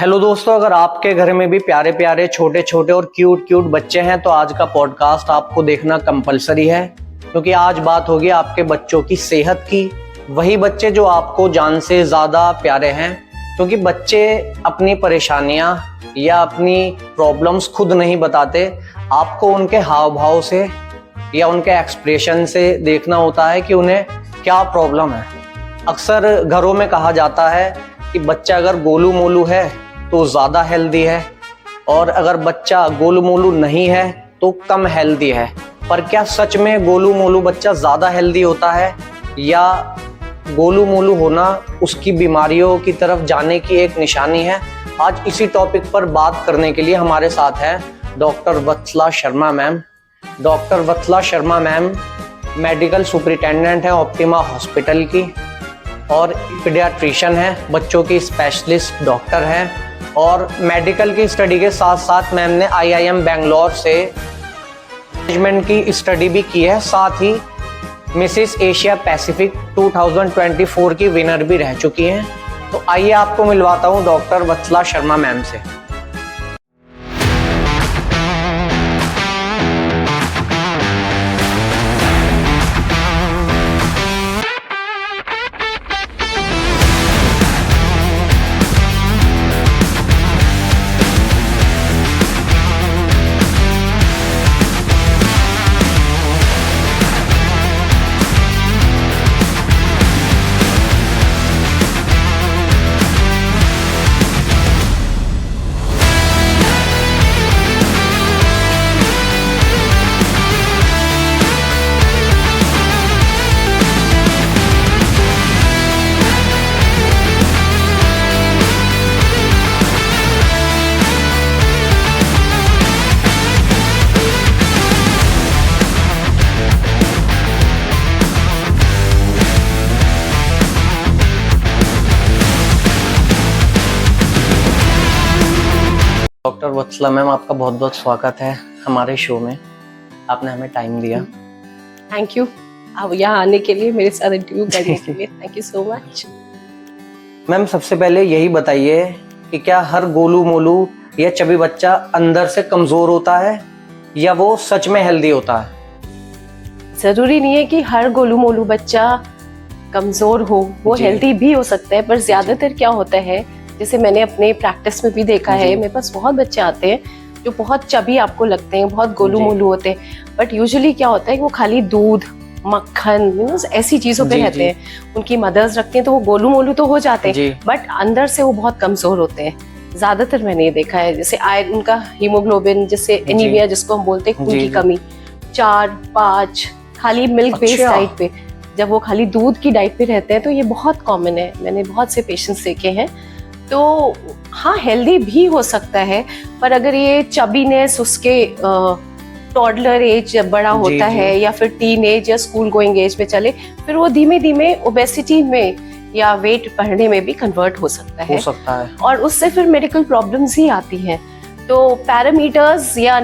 Hello दोस्तों, अगर आपके घर में भी प्यारे प्यारे छोटे छोटे और क्यूट क्यूट बच्चे हैं तो आज का पॉडकास्ट आपको देखना कंपलसरी है, क्योंकि आज बात होगी आपके बच्चों की सेहत की। वही बच्चे जो आपको जान से ज़्यादा प्यारे हैं, क्योंकि बच्चे अपनी परेशानियां या अपनी प्रॉब्लम्स खुद नहीं बताते। आपको उनके हाव भाव से या उनके एक्सप्रेशन से देखना होता है कि उन्हें क्या प्रॉब्लम है। अक्सर घरों में कहा जाता है कि बच्चा अगर गोलू मोलू है तो ज़्यादा हेल्दी है, और अगर बच्चा गोलू मोलू नहीं है तो कम हेल्दी है। पर क्या सच में गोलू मोलू बच्चा ज़्यादा हेल्दी होता है, या गोलू मोलू होना उसकी बीमारियों की तरफ जाने की एक निशानी है? आज इसी टॉपिक पर बात करने के लिए हमारे साथ हैं डॉक्टर वत्सला शर्मा मैम। डॉक्टर वत्सला शर्मा मैम मेडिकल सुपरिटेंडेंट हैं ऑप्टिमा हॉस्पिटल की, और पीडियाट्रिशियन है, बच्चों की स्पेशलिस्ट डॉक्टर हैं, और मेडिकल की स्टडी के साथ साथ मैम ने IIM बेंगलोर से मैनेजमेंट की स्टडी भी की है। साथ ही मिसेस एशिया पैसिफिक 2024 की विनर भी रह चुकी हैं। तो आइए आपको मिलवाता हूँ डॉक्टर वत्सला शर्मा मैम से। डॉक्टर वत्सला मैम, आपका बहुत बहुत स्वागत है हमारे शो में। आपने हमें टाइम दिया। थैंक यू अब यहाँ आने के लिए, मेरे साथ इंटरव्यू करने के लिए। Thank you so much. Ma'am, सबसे पहले यही बताइए कि क्या हर गोलू मोलू या चबी बच्चा अंदर से कमजोर होता है, या वो सच में हेल्दी होता है? जरूरी नहीं है कि हर गोलू मोलू बच्चा कमजोर हो, वो हेल्दी भी हो सकता है। पर ज्यादातर क्या होता है, जैसे मैंने अपने प्रैक्टिस में भी देखा है, मेरे पास बहुत बच्चे आते हैं जो बहुत चबी आपको लगते हैं, बहुत गोलू मोलू होते हैं, बट यूजुअली क्या होता है कि वो खाली दूध मक्खन ऐसी चीजों पे रहते हैं। उनकी मदर्स रखते हैं तो वो गोलू मोलू तो हो जाते हैं, बट अंदर से वो बहुत कमजोर होते हैं। ज्यादातर मैंने ये देखा है, जैसे आयरन, उनका हीमोग्लोबिन, जैसे एनीमिया जिसको हम बोलते हैं, खून की कमी, 4-5 खाली मिल्क बेस्ड डाइट पे, जब वो खाली दूध की डाइट पे रहते हैं, तो ये बहुत कॉमन है। मैंने बहुत से पेशेंट्स देखे हैं। तो हाँ, हेल्दी भी हो सकता है, पर अगर ये चबीनेस उसके टॉडलर एज जब बड़ा होता है, या फिर टीन एज या स्कूल गोइंग एज में चले, फिर वो धीमे धीमे ओबेसिटी में या वेट बढ़ने में भी कन्वर्ट हो सकता है। और उससे फिर मेडिकल प्रॉब्लम्स ही आती हैं। तो पैरामीटर्स या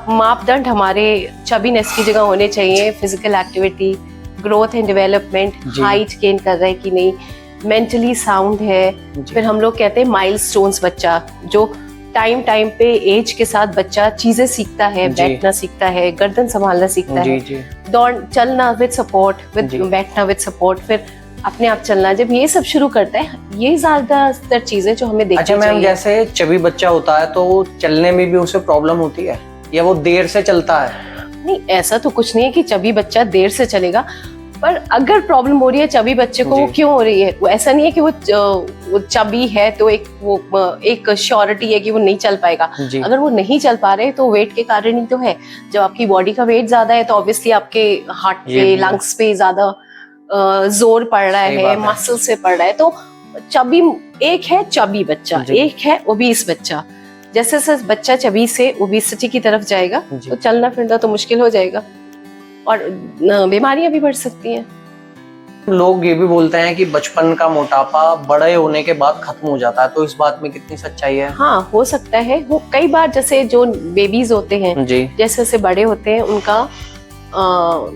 मापदंड हमारे चबीनेस की जगह होने चाहिए। Physical activity, growth and development, height gain कर रहा है कि नहीं, मेंटली साउंड है। फिर हम लोग कहते हैं माइलस्टोन्स, बच्चा जो टाइम पे एज के साथ बच्चा चीजें सीखता है, बैठना सीखता है, गर्दन संभालना सीखता है, दौड़ चलना विद सपोर्ट, बैठना विद सपोर्ट, फिर अपने आप चलना, जब ये सब शुरू करता है, ये ज्यादातर चीजें जो हमें देखनी चाहिए। मैम, जैसे चबी बच्चा होता है तो चलने में भी उसे प्रॉब्लम होती है, या वो देर से चलता है? नहीं, ऐसा तो कुछ नहीं है कि चबी बच्चा देर से चलेगा, पर अगर प्रॉब्लम हो रही है चबी बच्चे को, वो क्यों हो रही है? वो ऐसा नहीं है कि वो चबी है तो एक श्योरिटी है कि वो नहीं चल पाएगा। अगर वो नहीं चल पा रहे तो वेट के कारण ही तो है। जब आपकी बॉडी का वेट ज्यादा है तो ऑब्वियसली आपके हार्ट पे, लंग्स पे ज्यादा जोर पड़ रहा है, मसल से पड़ रहा है। तो चबी एक है, चबी बच्चा एक है, ओबीस बच्चा। जैसे जैसे बच्चा चबी से ओबेसिटी की तरफ जाएगा तो चलना फिरना तो मुश्किल हो जाएगा, और बीमारियां भी बढ़ सकती हैं। लोग ये भी बोलते हैं कि बचपन का मोटापा बड़े होने के बाद खत्म हो जाता है, तो इस बात में कितनी सच्चाई है? हाँ, हो सकता है। वो कई बार, जैसे जो बेबीज होते हैं, जैसे जैसे बड़े होते हैं, उनका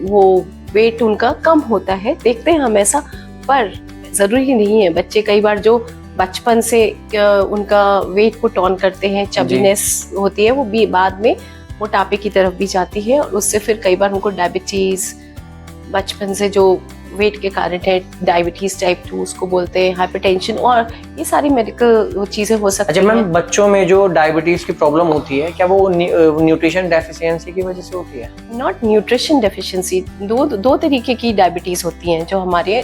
वो वेट उनका कम होता है, देखते हैं हम ऐसा। पर जरूरी नहीं है। बच्चे कई बार जो बचपन से उनका वेट पुट ऑन करते हैं, चबीनेस होती है, वो भी बाद में मोटापे की तरफ भी जाती है, और उससे फिर कई बार उनको डायबिटीज, बचपन से जो वेट के कारण है, डायबिटीज टाइप 2 उसको बोलते हैं, हाइपरटेंशन, और ये सारी मेडिकल चीजें हो सकती हैं। अच्छा मैम, बच्चों में जो डायबिटीज की प्रॉब्लम होती है, क्या वो न्यूट्रिशन डेफिशिएंसी की वजह से होती है? नॉट न्यूट्रिशन डेफिशिएंसी, दो तरीके की डायबिटीज होती हैं जो हमारे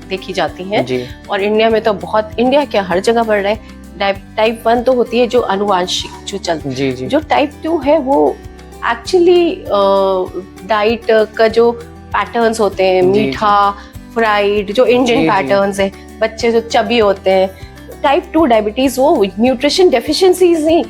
देखी जाती हैं जी। और इंडिया में तो बहुत, इंडिया क्या हर जगह बढ़ रहा है। टाइप 1 तो होती है जो अनुवांशिक जो चलती है, जी। जो टाइप 2 है वो एक्चुअली डाइट का जो पैटर्न्स होते हैं, मीठा, फ्राइड, जो इंडियन पैटर्न्स है, बच्चे जो चबी होते हैं। टाइप 2 डायबिटीज वो न्यूट्रिशन डेफिशिएंसीज नहीं,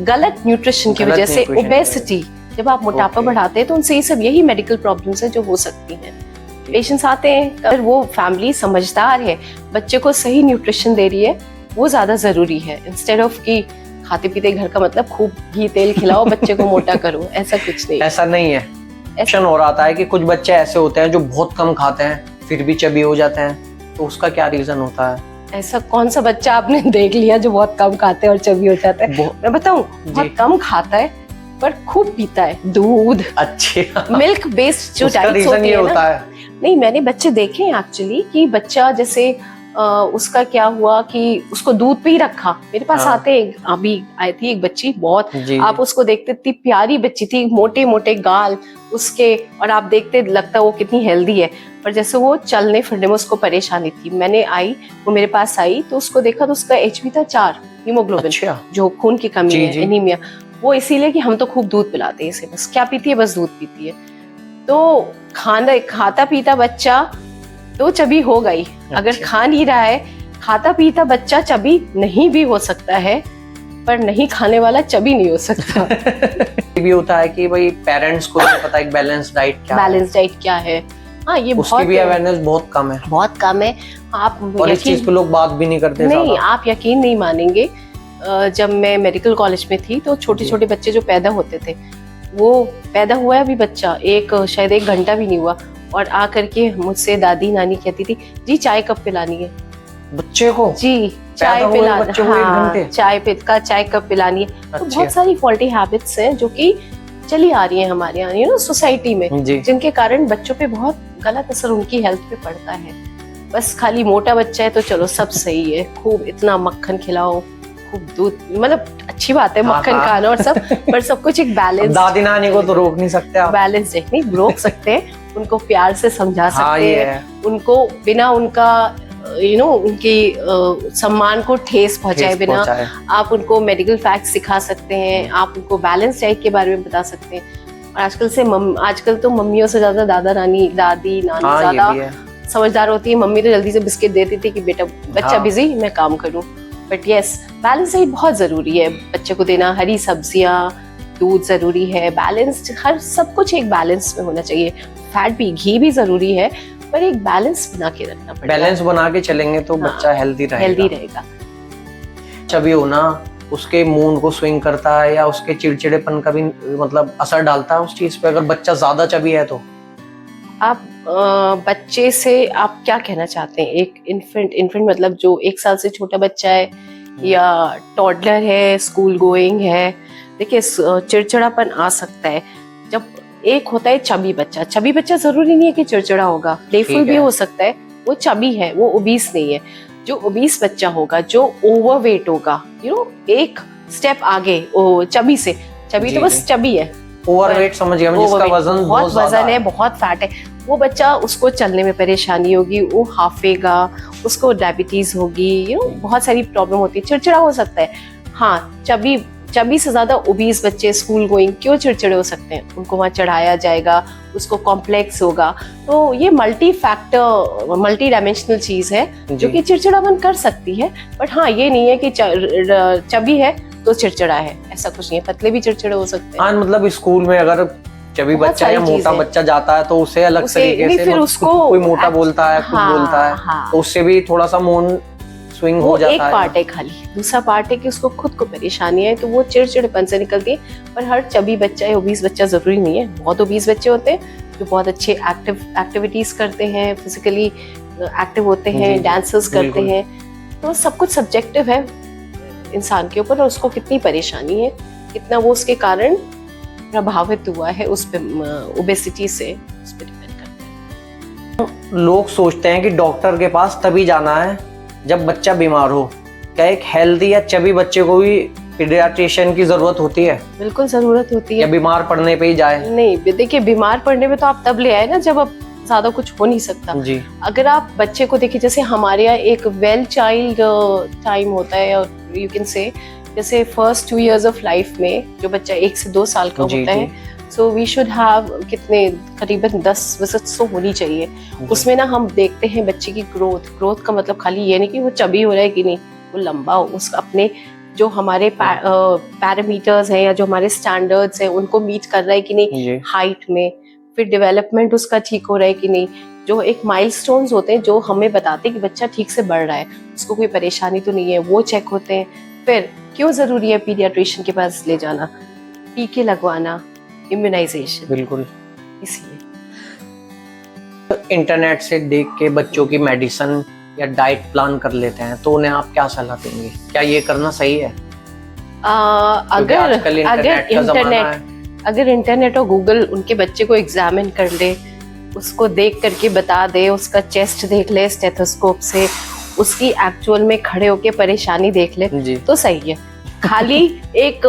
गलत न्यूट्रिशन की वजह से, ओबेसिटी, जब आप मोटापा बढ़ाते हैं तो उनसे ये सब, यही मेडिकल प्रॉब्लम्स है जो हो सकती हैं। पेशेंट्स आते हैं, अगर वो फैमिली समझदार है, बच्चे को सही न्यूट्रिशन दे रही है, वो ज्यादा जरूरी है, इंस्टेड ऑफ कि खाते पीते घर का मतलब खूब घी तेल खिलाओ बच्चे को मोटा करो, ऐसा कुछ नहीं। ऐसा नहीं है। ऑप्शन हो रहा है कि कुछ बच्चे ऐसे होते हैं जो बहुत कम खाते हैं फिर भी चबी हो जाते हैं, तो उसका क्या रीजन होता है? ऐसा कौन सा बच्चा आपने देख लिया जो बहुत कम खाते हैं और चबी हो जाता है? मैं बताऊं, बहुत कम खाता है पर खूब पीता है दूध, अच्छे मिल्क बेस्ड जो डाइट्स होती है ना। नहीं, मैंने बच्चे देखे हैं एक्चुअली कि बच्चा जैसे उसका क्या हुआ कि उसको दूध पे ही रखा। मेरे पास आते अभी आई थी एक बच्ची, बहुत आप उसको देखते, इतनी प्यारी बच्ची थी, मोटे मोटे गाल उसके, और आप देखते लगता वो कितनी हेल्दी है, पर जैसे वो चलने फिरने में उसको परेशानी थी। मैंने वो मेरे पास आई तो उसको देखा तो उसका HB था 4 हीमोग्लोबिन, जो खून की कमी है, एनीमिया। वो इसीलिए कि हम तो खूब दूध पिलाते हैं इसे, बस क्या पीती है, बस दूध पीती है। तो खाता पीता बच्चा तो चबी हो गई। अगर खा नहीं रहा है, खाता पीता बच्चा चबी नहीं भी हो सकता है, पर नहीं खाने वाला चबी नहीं हो सकता। भी होता है कि भाई पेरेंट्स को नहीं पता एक बैलेंस डाइट क्या है। हाँ, ये उसकी भी अवेयरनेस बहुत कम है, बहुत कम है। आप और इस चीज पे लोग बात भी नहीं करते। नहीं, आप यकीन नहीं मानेंगे, जब मैं मेडिकल कॉलेज में थी तो छोटे छोटे बच्चे जो पैदा होते थे, वो पैदा हुआ है अभी बच्चा शायद 1 घंटा भी नहीं हुआ, और आकर के मुझसे दादी नानी कहती थी, जी चाय कब पिलानी है बच्चे को? जी, चाय पिलाना, हाँ, चाय कब पिलानी है। तो बहुत सारी फॉल्टी हैबिट्स हैं जो कि चली आ रही हैं हमारे यहाँ सोसाइटी में, जिनके कारण बच्चों पे बहुत गलत असर उनकी हेल्थ पे पड़ता है। बस खाली मोटा बच्चा है तो चलो सब सही है, खूब इतना मक्खन खिलाओ, खूब दूध, मतलब अच्छी बात है मक्खन खाना और सब, पर सब कुछ एक बैलेंस। दादी नानी को तो रोक नहीं सकते आप। बैलेंस नहीं रोक सकते हैं, उनको प्यार से समझा सकते हैं, उनको बिना उनका उनकी सम्मान को ठेस पहुंचाए बिना आप उनको मेडिकल फैक्ट्स सिखा सकते हैं, आप उनको बैलेंस डाइट के बारे में बता सकते हैं। और आजकल तो मम्मियों से ज्यादा दादी नानी ज्यादा समझदार होती है। मम्मी तो जल्दी से बिस्किट देती थी कि बेटा बच्चा बिजी, मैं काम करूं। बट यस, बैलेंस डाइट बहुत जरूरी है बच्चे को देना। हरी सब्जियां, दूध जरूरी है, बैलेंस्ड, हर सब कुछ एक बैलेंस में होना चाहिए। फैट भी, घी भी जरूरी है, पर एक बैलेंस बना के रखना पड़ेगा। बैलेंस बना के चलेंगे तो बच्चा हेल्दी रहेगा। चबी होना उसके मूड को स्विंग करता है या उसके चिड़चिड़ेपन का भी मतलब असर डालता है उस चीज पे, अगर बच्चा ज्यादा चबी है तो? आप बच्चे से आप क्या कहना चाहते हैं? एक इन्फेंट मतलब जो 1 साल से छोटा बच्चा है या टॉडलर है, स्कूल गोइंग है, देखिए चिड़चिड़ापन आ सकता है। जब एक होता है चबी बच्चा जरूरी नहीं है कि चिड़चिड़ा होगा, प्लेफुल भी हो सकता है, वो चबी है, वो ओबीस नहीं है। जो ओबीस बच्चा होगा, जो ओवरवेट होगा, एक स्टेप आगे चबी से, चबी तो बस चबी है, ओवरवेट समझ गया, जिसका वजन बहुत वजन है, बहुत फैट है, वो बच्चा, उसको चलने में परेशानी होगी, वो हाफेगा, उसको डायबिटीज होगी, बहुत सारी प्रॉब्लम होती है, चिड़चिड़ा हो सकता है। हाँ, चबी से ज्यादा ओबीस बच्चे स्कूल गोइंग क्यों चिड़चिड़े हो सकते हैं? उनको वहाँ चढ़ाया जाएगा, उसको कॉम्प्लेक्स होगा, तो ये मल्टी डायमेंशनल चीज है जो कि चिड़चिड़ापन कर सकती है। बट हाँ, ये नहीं है कि चबी है तो चिड़चिड़ा है, ऐसा कुछ नहीं है, पतले भी चिड़चिड़े हो सकते हैं। हाँ, मतलब स्कूल में अगर चबी बच्चा या मोटा बच्चा जाता है तो उसे अलग तरीके से, फिर उसको कोई मोटा बोलता है, कुछ बोलता है, तो उससे भी थोड़ा सा मूड स्विंग हो जाता है। एक पार्ट है खाली, दूसरा पार्ट है कि उसको खुद को परेशानी है, तो वो चिड़चिड़पन से निकलती है। पर हर चबी बच्चा या ओबीस बच्चा जरूरी नहीं है। बहुत ओबीस बच्चे होते हैं जो बहुत अच्छे एक्टिविटीज करते हैं, फिजिकली एक्टिव होते हैं, डांसेस करते हैं, तो सब कुछ सब्जेक्टिव है इंसान के ऊपर, और उसको कितनी परेशानी है, कितना वो उसके कारण प्रभावित हुआ है उस पे, ओबेसिटी से, उस पे डिपेंड करता है। लोग सोचते हैं कि डॉक्टर के पास तभी जाना है जब बच्चा बीमार हो। क्या एक हेल्दी या चबी बच्चे को भी पीडियाट्रिशियन की जरूरत होती है, बिल्कुल जरूरत होती या है। बीमार पड़ने पे ही जाए? नहीं, देखिए बीमार पड़ने में तो आप तब ले आए ना जब अब ज्यादा कुछ हो नहीं सकता। जी अगर आप बच्चे को देखिए, जैसे हमारे यहाँ एक वेल चाइल्ड टाइम होता है, और यू कैन से जैसे फर्स्ट 2 years ऑफ लाइफ में जो बच्चा 1 से 2 साल का जी, होता है, सो वी शुड हैव कितने करीबन 10 विजिट्स तो होनी चाहिए। उसमें ना हम देखते हैं बच्चे की ग्रोथ का मतलब खाली ये नहीं कि वो चबी हो रहा है कि नहीं, वो लंबा हो, उसका अपने जो हमारे पैरामीटर्स हैं या जो हमारे स्टैंडर्ड्स हैं उनको मीट कर रहा है कि नहीं, जी हाइट में, फिर डेवलपमेंट उसका ठीक हो रहा है कि नहीं, जो एक माइलस्टोन्स होते हैं जो हमें बताते हैं कि बच्चा ठीक से बढ़ रहा है, उसको कोई परेशानी तो नहीं है, वो चेक होते हैं। फिर क्यों जरूरी है पीडियाट्रिशियन के पास ले जाना, टीके लगवाना, इम्यूनाइजेशन, बिल्कुल। इसलिए इंटरनेट से देख के बच्चों की मेडिसिन या डाइट प्लान कर लेते हैं, तो उन्हें आप क्या सलाह देंगे? क्या ये करना सही है? क्योंकि आजकल इंटरनेट का जमाना है। अगर इंटरनेट और गूगल उनके बच्चे को एग्जामिन कर ले, उसको देख करके बता दे, उसका चेस्ट देख ले स्टेथोस्कोप से, उसकी एक्चुअल में खड़े होके परेशानी देख ले, जी तो सही है। खाली एक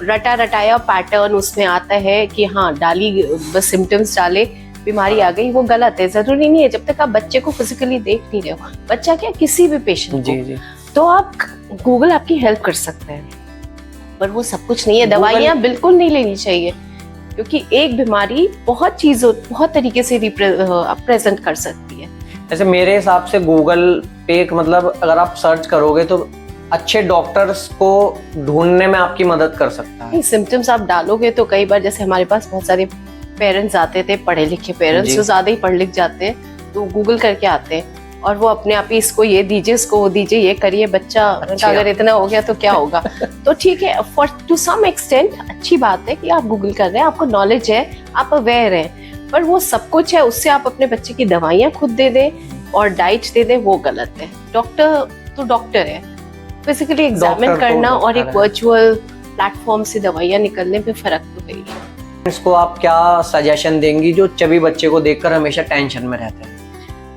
रटा रटाया पैटर्न उसमें आता है कि हाँ डाली, बस सिम्टम्स डाले, बीमारी आ गई, वो गलत है। जरूरी नहीं है, जब तक आप बच्चे को फिजिकली देख नहीं रहे हो, बच्चा क्या किसी भी पेशेंट जी को, जी तो आप गूगल आपकी हेल्प कर सकते हैं, पर वो सब कुछ नहीं है। दवाइयाँ बिल्कुल नहीं लेनी चाहिए, क्योंकि एक बीमारी बहुत तरीके से प्रेजेंट कर सकती है। जैसे मेरे हिसाब से गूगल पे एक मतलब अगर आप सर्च करोगे तो अच्छे डॉक्टर्स को ढूंढने में आपकी मदद कर सकता है। सिम्टम्स आप डालोगे तो कई बार, जैसे हमारे पास बहुत सारे पेरेंट्स आते थे, पढ़े लिखे पेरेंट्स जी। जो ज्यादा ही पढ़ लिख जाते हैं, तो गूगल करके आते हैं और वो अपने आप ही इसको ये दीजिए, इसको वो दीजिए, ये करिए, बच्चा अच्छा। अगर इतना हो गया तो क्या होगा। तो ठीक है, फॉर टू सम एक्सटेंट अच्छी बात है कि आप गूगल कर रहे हैं, आपको नॉलेज है, आप अवेयर हैं, पर वो सब कुछ है, उससे आप अपने बच्चे की दवाइयाँ खुद दे दें और डाइट दे दें, वो गलत है। डॉक्टर तो डॉक्टर है, फिजिकली एग्जामिन करना और एक वर्चुअल प्लेटफॉर्म से दवाइयाँ निकलने में फर्क तो है ही। इसको आप क्या सजेशन देंगी जो चबी बच्चे को देखकर हमेशा टेंशन में रहते हैं?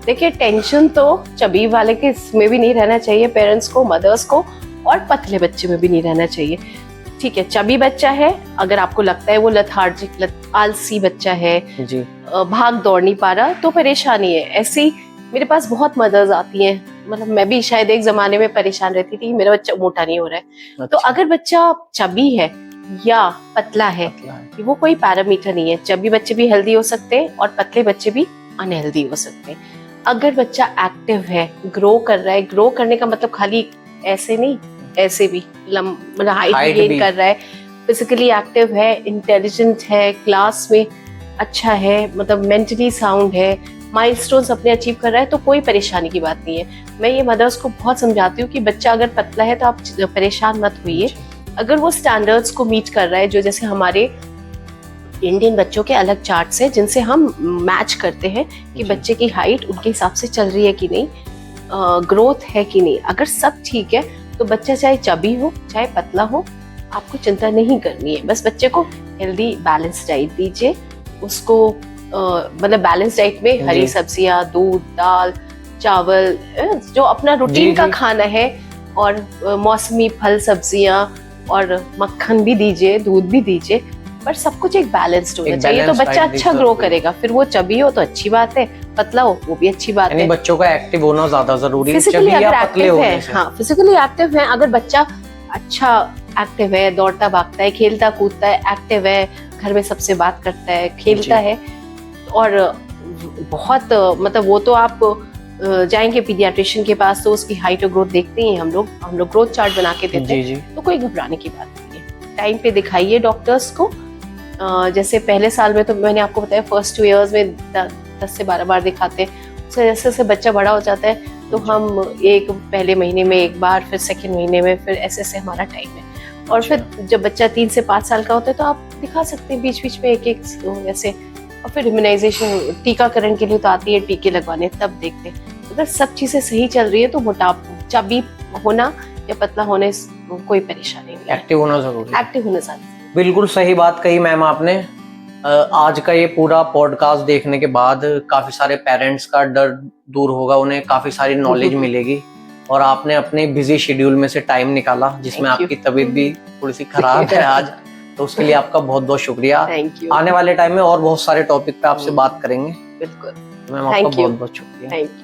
देखिए, टेंशन तो चबी वाले के में भी नहीं रहना चाहिए, पेरेंट्स को, मदर्स को, और पतले बच्चे में भी नहीं रहना चाहिए। ठीक है, चबी बच्चा है, अगर आपको लगता है वो लेथार्जिक, आलसी बच्चा है, जी भाग दौड़ नहीं पा रहा, तो परेशानी है। ऐसी मेरे पास बहुत मदर्स आती हैं, मतलब मैं भी शायद एक जमाने में परेशान रहती थी, मेरा बच्चा मोटा नहीं हो रहा है। तो अगर बच्चा चबी है या पतला है, वो कोई पैरामीटर नहीं है। चबी बच्चे भी हेल्दी हो सकते हैं और पतले बच्चे भी अनहेल्दी हो सकते हैं। अगर बच्चा एक्टिव है, ग्रो कर रहा है, ग्रो करने का मतलब खाली ऐसे नहीं, ऐसे भी मतलब हाइट गेन कर रहा है, फिजिकली एक्टिव है, इंटेलिजेंट है, क्लास में अच्छा है, मतलब मेंटली साउंड है, माइलस्टोन्स अपने अचीव कर रहा है, तो कोई परेशानी की बात नहीं है। मैं ये मदर्स को बहुत समझाती हूँ कि बच्चा अगर पतला है तो आप परेशान मत होइए, अगर वो स्टैंडर्ड्स को मीट कर रहा है, जो जैसे हमारे इंडियन बच्चों के अलग चार्ट्स हैं जिनसे हम मैच करते हैं कि बच्चे की हाइट उनके हिसाब से चल रही है कि नहीं, ग्रोथ है कि नहीं। अगर सब ठीक है तो बच्चा चाहे चबी हो चाहे पतला हो, आपको चिंता नहीं करनी है। बस बच्चे को हेल्दी बैलेंस डाइट दीजिए, उसको मतलब बैलेंस डाइट में हरी सब्जियां, दूध, दाल, चावल, जो अपना रूटीन का खाना है, और मौसमी फल, सब्जियां, और मक्खन भी दीजिए, दूध भी दीजिए, पर सब कुछ एक बैलेंस्ड होना चाहिए, तो बच्चा अच्छा ग्रो करेगा। फिर वो चबी हो तो अच्छी बात है, पतला हो वो भी अच्छी बात है। बच्चों का एक्टिव होना ज्यादा जरूरी है। फिजिकली अगर एक्टिव है, हाँ फिजिकली एक्टिव है, अगर बच्चा अच्छा एक्टिव है, दौड़ता भागता है, खेलता कूदता है, एक्टिव है, घर में सबसे बात करता है, खेलता है, और बहुत मतलब वो तो आप जाएंगे पीडियाट्रिशियन के पास तो उसकी हाइट और ग्रोथ देखते ही हम लोग ग्रोथ चार्ट बना के देते हैं, तो कोई घबराने की बात नहीं है। टाइम पे दिखाइए डॉक्टर्स को। जैसे पहले साल में तो मैंने आपको बताया फर्स्ट 2 years में 10 से 12 बार दिखाते हैं। जैसे जैसे बच्चा बड़ा हो जाता है तो हम एक पहले महीने में एक बार, फिर सेकेंड महीने में, फिर ऐसे ऐसे हमारा टाइम है। और फिर जब बच्चा 3 से 5 साल का होता है तो आप दिखा सकते हैं बीच बीच में एक ऐसे। और फिर इम्यूनाइजेशन, टीकाकरण के लिए तो आती है, टीके लगवाने, तब देखते हैं। अगर सब चीजें सही चल रही है तो मोटापा, चबी होना या पतला होने से कोई परेशानी नहीं है। एक्टिव होना जरूरी है। एक्टिव होना ज़्यादा। बिल्कुल सही बात कही मैम आपने। आज का ये पूरा पॉडकास्ट देखने के बाद काफी सारे पेरेंट्स का डर दूर होगा, उन्हें काफी सारी नॉलेज मिलेगी, और आपने अपने बिजी शेड्यूल में से टाइम निकाला, जिसमें Thank you. आपकी तबीयत भी थोड़ी सी खराब है आज, तो उसके लिए आपका बहुत बहुत शुक्रिया। Thank you. आने वाले टाइम में और बहुत सारे टॉपिक पे आपसे बात करेंगे। बिल्कुल। मैम आपका Thank you. बहुत बहुत शुक्रिया। Thank you.